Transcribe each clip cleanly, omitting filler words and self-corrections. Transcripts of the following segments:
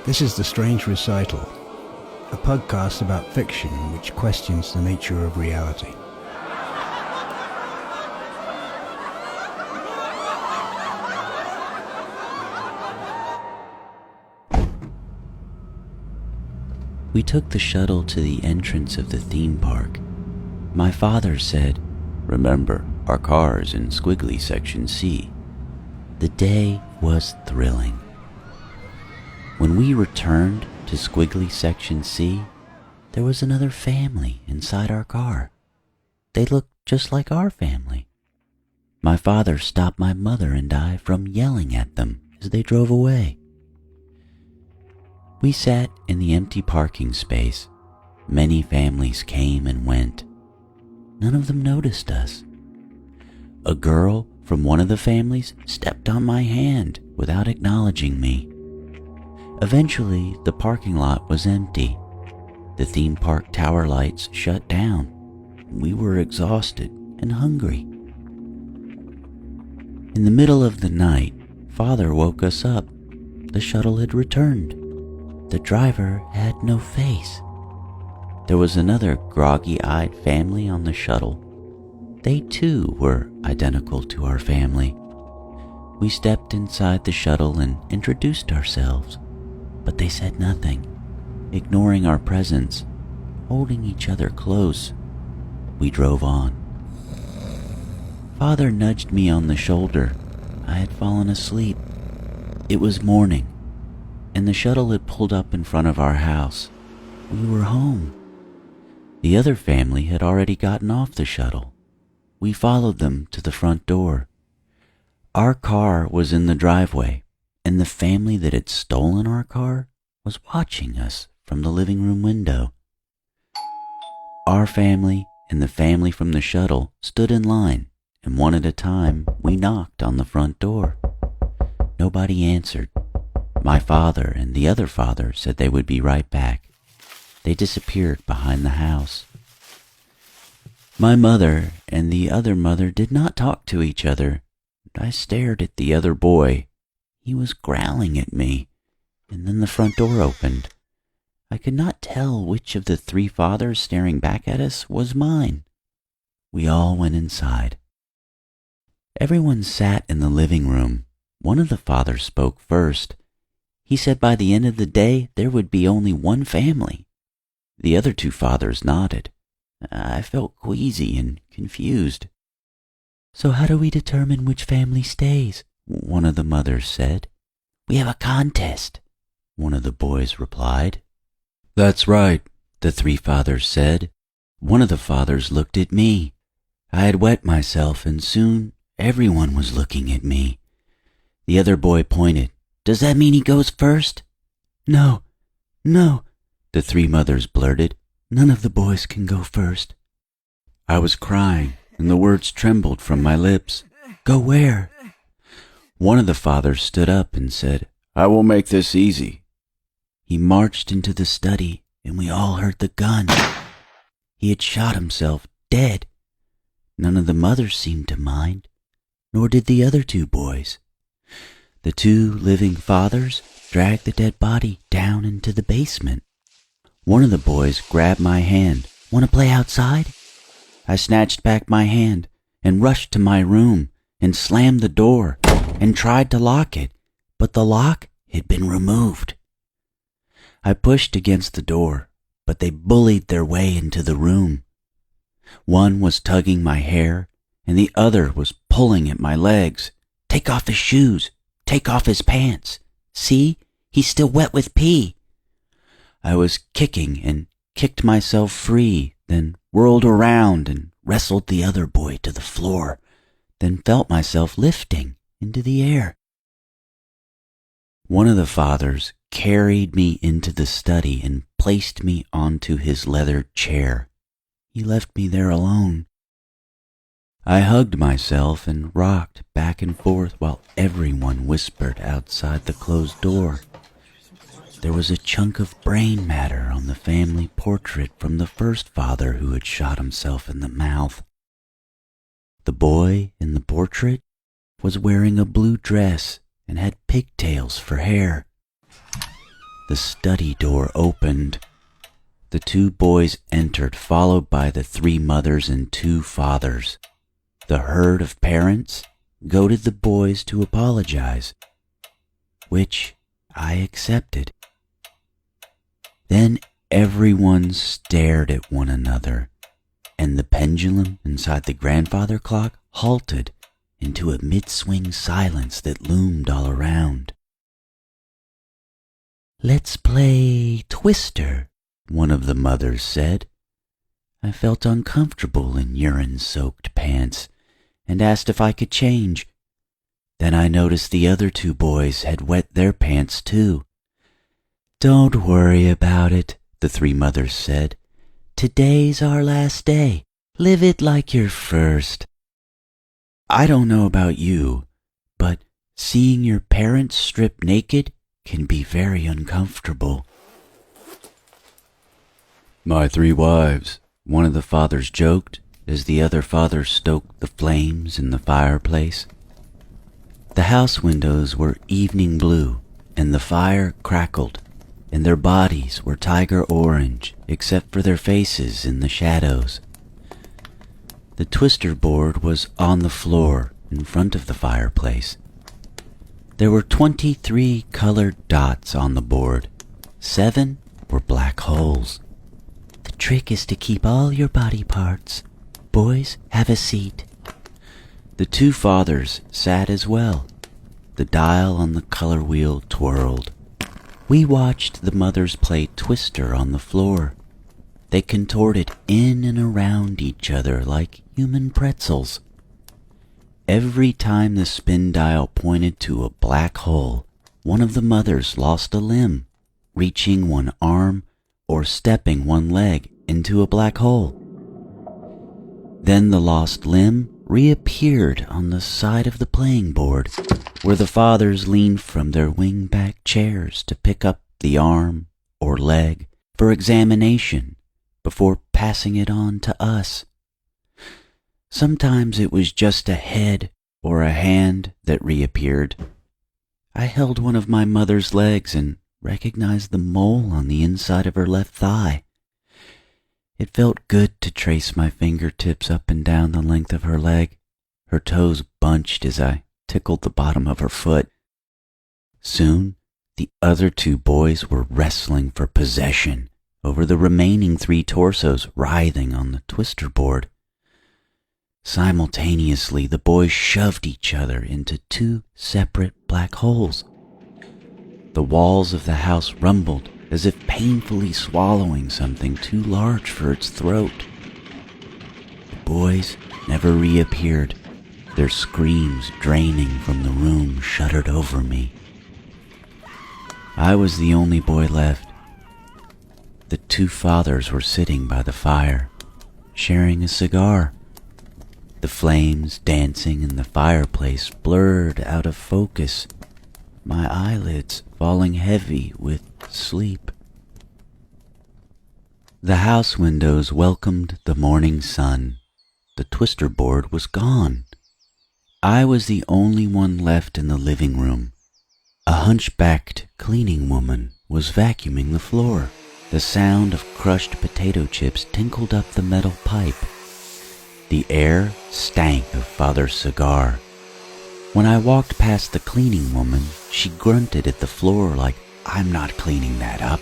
This is The Strange Recital, a podcast about fiction which questions the nature of reality. We took the shuttle to the entrance of the theme park. My father said, "Remember, our car is in Squiggly Section C." The day was thrilling. When we returned to Squiggly Section C, there was another family inside our car. They looked just like our family. My father stopped my mother and I from yelling at them as they drove away. We sat in the empty parking space. Many families came and went. None of them noticed us. A girl from one of the families stepped on my hand without acknowledging me. Eventually, the parking lot was empty. The theme park tower lights shut down. We were exhausted and hungry. In the middle of the night, Father woke us up. The shuttle had returned. The driver had no face. There was another groggy-eyed family on the shuttle. They too were identical to our family. We stepped inside the shuttle and introduced ourselves, but they said nothing, ignoring our presence, holding each other close. We drove on. Father nudged me on the shoulder. I had fallen asleep. It was morning, and the shuttle had pulled up in front of our house. We were home. The other family had already gotten off the shuttle. We followed them to the front door. Our car was in the driveway, and the family that had stolen our car was watching us from the living room window. Our family and the family from the shuttle stood in line, and one at a time we knocked on the front door. Nobody answered. My father and the other father said they would be right back. They disappeared behind the house. My mother and the other mother did not talk to each other. I stared at the other boy. He was growling at me, and then the front door opened. I could not tell which of the three fathers staring back at us was mine. We all went inside. Everyone sat in the living room. One of the fathers spoke first. He said by the end of the day there would be only one family. The other two fathers nodded. I felt queasy and confused. "So how do we determine which family stays?" one of the mothers said. "We have a contest," one of the boys replied. "That's right," the three fathers said. One of the fathers looked at me. I had wet myself, and soon everyone was looking at me. The other boy pointed. "Does that mean he goes first?" No, the three mothers blurted. "None of the boys can go first." I was crying, and the words trembled from my lips. "Go where?" One of the fathers stood up and said, "I will make this easy." He marched into the study, and we all heard the gun. He had shot himself dead. None of the mothers seemed to mind, nor did the other two boys. The two living fathers dragged the dead body down into the basement. One of the boys grabbed my hand. "Want to play outside?" I snatched back my hand and rushed to my room and slammed the door and tried to lock it, but the lock had been removed. I pushed against the door, but they bullied their way into the room. One was tugging my hair, and the other was pulling at my legs. "Take off his shoes. Take off his pants. See, he's still wet with pee." I was kicking and kicked myself free, then whirled around and wrestled the other boy to the floor, then felt myself lifting into the air. One of the fathers carried me into the study and placed me onto his leather chair. He left me there alone. I hugged myself and rocked back and forth while everyone whispered outside the closed door. There was a chunk of brain matter on the family portrait from the first father who had shot himself in the mouth. The boy in the portrait was wearing a blue dress and had pigtails for hair. the study door opened. The 2 boys entered, followed by the 3 mothers and 2 fathers. The herd of parents goaded the boys to apologize, which I accepted. Then everyone stared at one another, and the pendulum inside the grandfather clock halted into a mid-swing silence that loomed all around. "Let's play Twister," one of the mothers said. I felt uncomfortable in urine-soaked pants and asked if I could change. Then I noticed the other 2 boys had wet their pants too. "Don't worry about it," the 3 mothers said. "Today's our last day. Live it like your first." I don't know about you, but seeing your parents stripped naked can be very uncomfortable. "My 3 wives," one of the fathers joked as the other father stoked the flames in the fireplace. The house windows were evening blue, and the fire crackled, and their bodies were tiger orange except for their faces in the shadows. The twister board was on the floor in front of the fireplace. There were 23 colored dots on the board. 7 were black holes. "The trick is to keep all your body parts. Boys, have a seat." The 2 fathers sat as well. The dial on the color wheel twirled. We watched the mothers play Twister on the floor. They contorted in and around each other like human pretzels. Every time the spin dial pointed to a black hole, one of the mothers lost a limb, reaching one arm or stepping one leg into a black hole. Then the lost limb reappeared on the side of the playing board, where the fathers leaned from their wing-back chairs to pick up the arm or leg for examination before passing it on to us. Sometimes it was just a head or a hand that reappeared. I held one of my mother's legs and recognized the mole on the inside of her left thigh. It felt good to trace my fingertips up and down the length of her leg. Her toes bunched as I tickled the bottom of her foot. Soon, the other 2 boys were wrestling for possession over the remaining 3 torsos writhing on the twister board. Simultaneously, the boys shoved each other into 2 separate black holes. The walls of the house rumbled as if painfully swallowing something too large for its throat. The boys never reappeared, their screams draining from the room shuddered over me. I was the only boy left. The 2 fathers were sitting by the fire, sharing a cigar. The flames dancing in the fireplace blurred out of focus, my eyelids falling heavy with sleep. The house windows welcomed the morning sun. The twister board was gone. I was the only one left in the living room. A hunchbacked cleaning woman was vacuuming the floor. The sound of crushed potato chips tinkled up the metal pipe. The air stank of Father's cigar. When I walked past the cleaning woman, she grunted at the floor like, "I'm not cleaning that up."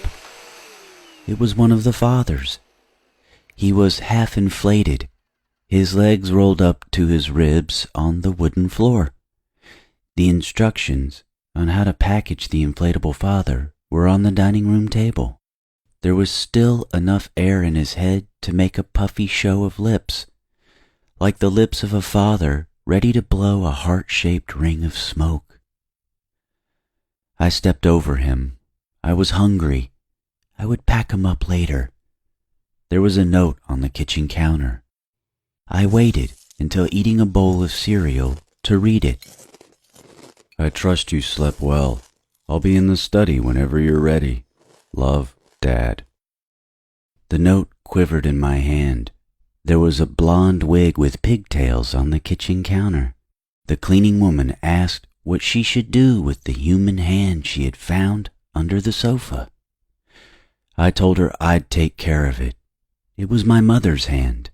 It was one of the fathers. He was half inflated, his legs rolled up to his ribs on the wooden floor. The instructions on how to package the inflatable father were on the dining room table. There was still enough air in his head to make a puffy show of lips, like the lips of a father ready to blow a heart-shaped ring of smoke. I stepped over him. I was hungry. I would pack him up later. There was a note on the kitchen counter. I waited until eating a bowl of cereal to read it. "I trust you slept well. I'll be in the study whenever you're ready. Love, Dad." The note quivered in my hand. There was a blonde wig with pigtails on the kitchen counter. The cleaning woman asked what she should do with the human hand she had found under the sofa. I told her I'd take care of it. It was my mother's hand.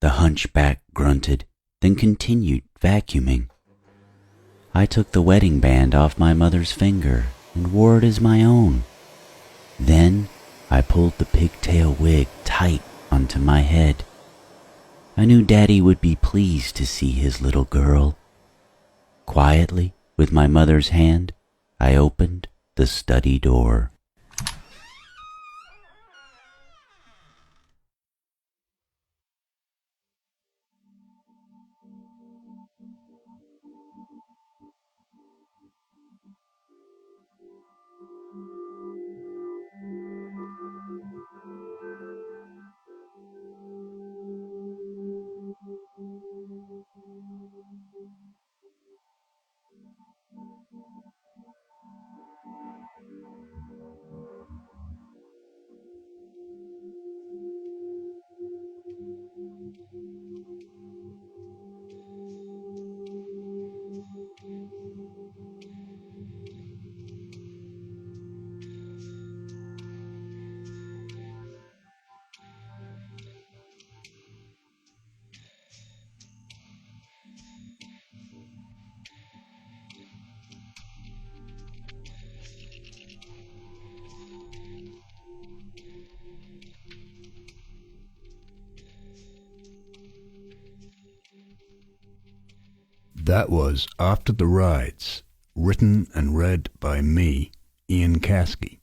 The hunchback grunted, then continued vacuuming. I took the wedding band off my mother's finger and wore it as my own. Then I pulled the pigtail wig tight onto my head. I knew Daddy would be pleased to see his little girl. Quietly, with my mother's hand, I opened the study door. That was After the Rides, written and read by me, Ian Caskey.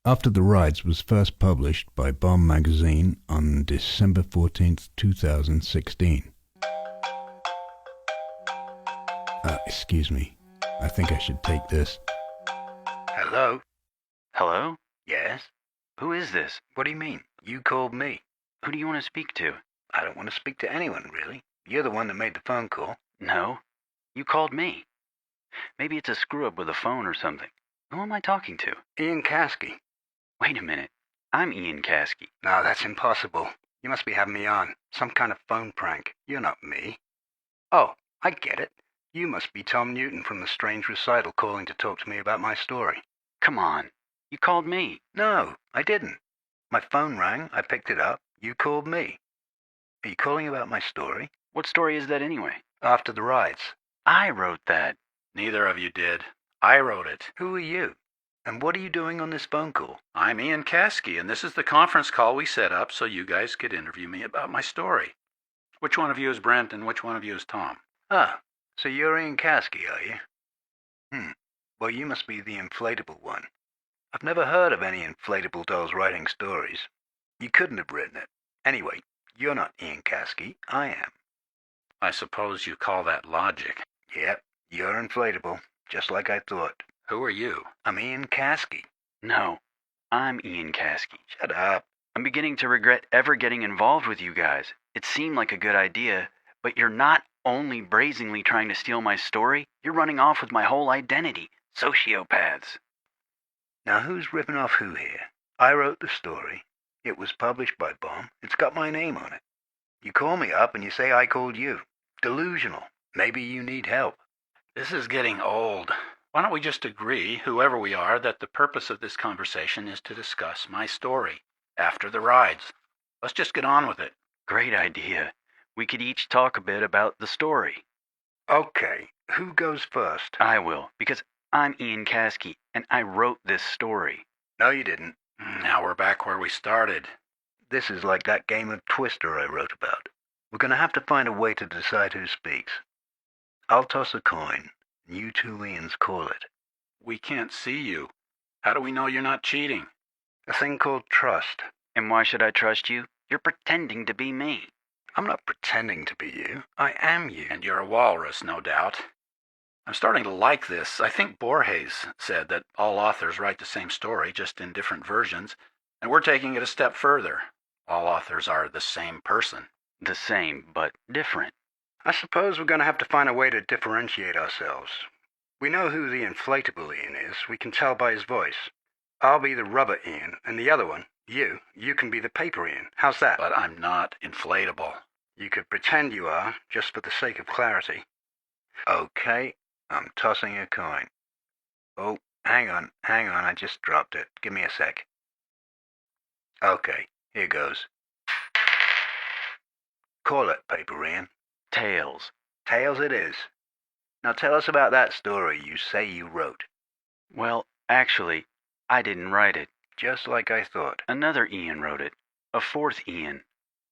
After the Rides was first published by Bomb Magazine on December 14th, 2016. Excuse me. I think I should take this. Hello? Hello? Yes? Who is this? What do you mean? You called me. Who do you want to speak to? I don't want to speak to anyone, really. You're the one that made the phone call. No. You called me. Maybe it's a screw-up with a phone or something. Who am I talking to? Ian Caskey. Wait a minute. I'm Ian Caskey. No, that's impossible. You must be having me on. Some kind of phone prank. You're not me. Oh, I get it. You must be Tom Newton from the Strange Recital calling to talk to me about my story. Come on. You called me. No, I didn't. My phone rang. I picked it up. You called me. Are you calling about my story? What story is that anyway? After the Rides. I wrote that. Neither of you did. I wrote it. Who are you? And what are you doing on this phone call? I'm Ian Caskey, and this is the conference call we set up so you guys could interview me about my story. Which one of you is Brent and which one of you is Tom? Ah, so you're Ian Caskey, are you? Well, you must be the inflatable one. I've never heard of any inflatable dolls writing stories. You couldn't have written it. Anyway, you're not Ian Caskey. I am. I suppose you call that logic. Yep, you're inflatable, just like I thought. Who are you? I'm Ian Caskey. No. I'm Ian Caskey. Shut up. I'm beginning to regret ever getting involved with you guys. It seemed like a good idea, but you're not only brazenly trying to steal my story, you're running off with my whole identity. Sociopaths. Now who's ripping off who here? I wrote the story. It was published by Bomb. It's got my name on it. You call me up and you say I called you. Delusional. Maybe you need help. This is getting old. Why don't we just agree, whoever we are, that the purpose of this conversation is to discuss my story. After the Rides. Let's just get on with it. Great idea. We could each talk a bit about the story. Okay, who goes first? I will, because I'm Ian Caskey, and I wrote this story. No, you didn't. Now we're back where we started. This is like that game of Twister I wrote about. We're going to have to find a way to decide who speaks. I'll toss a coin, and you two Ians call it. We can't see you. How do we know you're not cheating? A thing called trust. And why should I trust you? You're pretending to be me. I'm not pretending to be you. I am you. And you're a walrus, no doubt. I'm starting to like this. I think Borges said that all authors write the same story, just in different versions, and we're taking it a step further. All authors are the same person. The same, but different. I suppose we're going to have to find a way to differentiate ourselves. We know who the inflatable Ian is. We can tell by his voice. I'll be the rubber Ian, and the other one, you can be the paper Ian. How's that? But I'm not inflatable. You could pretend you are, just for the sake of clarity. Okay, I'm tossing a coin. Oh, hang on, I just dropped it. Give me a sec. Okay, here goes. Call it, Paper Ian. Tales. Tales it is. Now tell us about that story you say you wrote. Well, actually, I didn't write it. Just like I thought. Another Ian wrote it. A fourth Ian.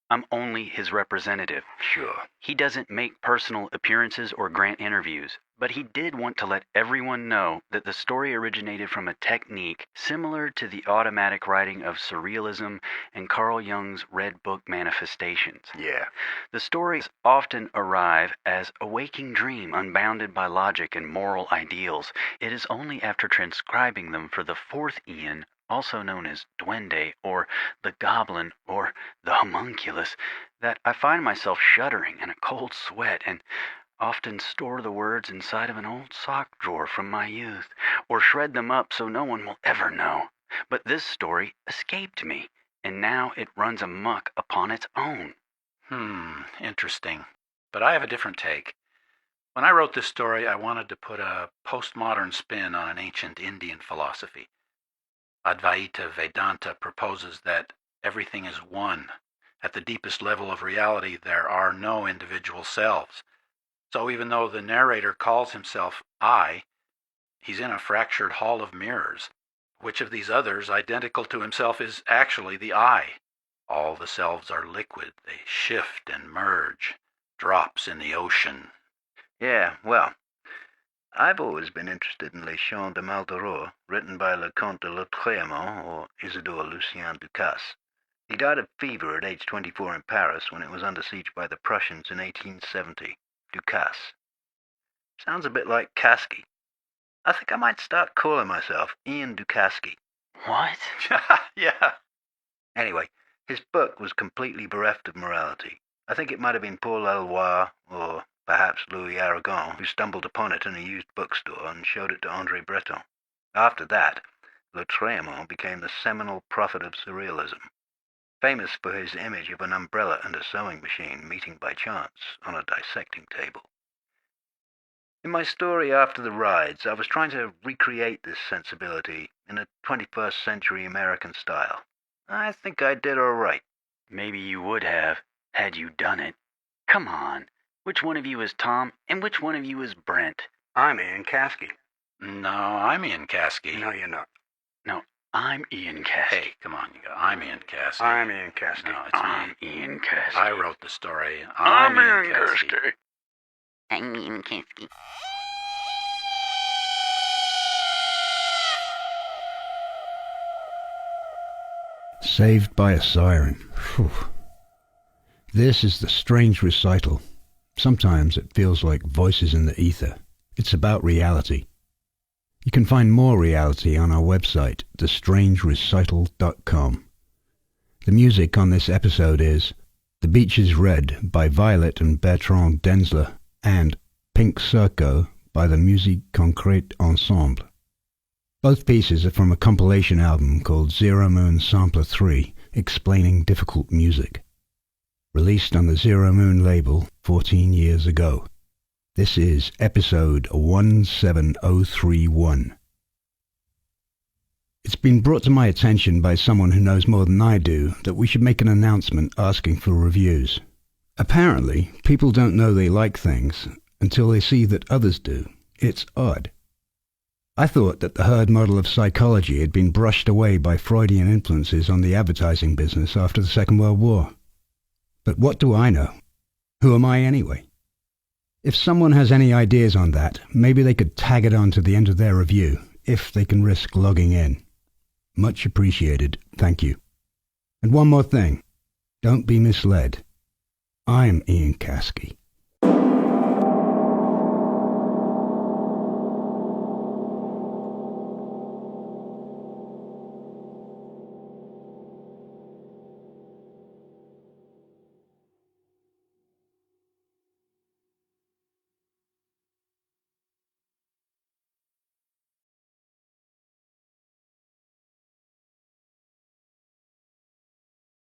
I'm only his representative. Sure. He doesn't make personal appearances or grant interviews, but he did want to let everyone know that the story originated from a technique similar to the automatic writing of surrealism and Carl Jung's Red Book manifestations. Yeah. The stories often arrive as a waking dream unbounded by logic and moral ideals. It is only after transcribing them for the fourth Ian, also known as Duende, or the Goblin, or the Homunculus, that I find myself shuddering in a cold sweat and often store the words inside of an old sock drawer from my youth, or shred them up so no one will ever know. But this story escaped me, and now it runs amok upon its own. Interesting. But I have a different take. When I wrote this story, I wanted to put a postmodern spin on an ancient Indian philosophy. Advaita Vedanta proposes that everything is one. At the deepest level of reality, there are no individual selves. So even though the narrator calls himself I, he's in a fractured hall of mirrors. Which of these others, identical to himself, is actually the I? All the selves are liquid. They shift and merge. Drops in the ocean. Yeah, well, I've always been interested in Les Chants de Maldoror, written by Le Comte de Lautréamont, or Isidore Lucien Ducasse. He died of fever at age 24 in Paris when it was under siege by the Prussians in 1870. Ducasse. Sounds a bit like Caskey. I think I might start calling myself Ian Ducaskey. What? Yeah. Anyway, his book was completely bereft of morality. I think it might have been Paul Eloy, or perhaps Louis Aragon, who stumbled upon it in a used bookstore and showed it to André Breton. After that, Lautréamont became the seminal prophet of surrealism, famous for his image of an umbrella and a sewing machine meeting by chance on a dissecting table. In my story After the Rides, I was trying to recreate this sensibility in a 21st century American style. I think I did all right. Maybe you would have, had you done it. Come on. Which one of you is Tom, and which one of you is Brent? I'm Ian Caskey. No, I'm Ian Caskey. No, you're not. No, I'm Ian Caskey. Hey, come on, you go. I'm Ian Caskey. I'm Ian Caskey. No, it's I'm me. Ian Caskey. I wrote the story. I'm Ian Ian Caskey. Caskey. I'm Ian Caskey. Saved by a siren. Phew. This is the strange recital. Sometimes it feels like voices in the ether. It's about reality. You can find more reality on our website, thestrangerecital.com. The music on this episode is The Beach is Red by Violet and Bertrand Denzler and Pink Circo by the Musique Concrète Ensemble. Both pieces are from a compilation album called Zero Moon Sampler 3, Explaining Difficult Music, released on the Zero Moon label 14 years ago. This is episode 17031. It's been brought to my attention by someone who knows more than I do that we should make an announcement asking for reviews. Apparently, people don't know they like things until they see that others do. It's odd. I thought that the herd model of psychology had been brushed away by Freudian influences on the advertising business after the Second World War. But what do I know? Who am I anyway? If someone has any ideas on that, maybe they could tag it on to the end of their review, if they can risk logging in. Much appreciated, thank you. And one more thing, don't be misled. I'm Ian Caskey.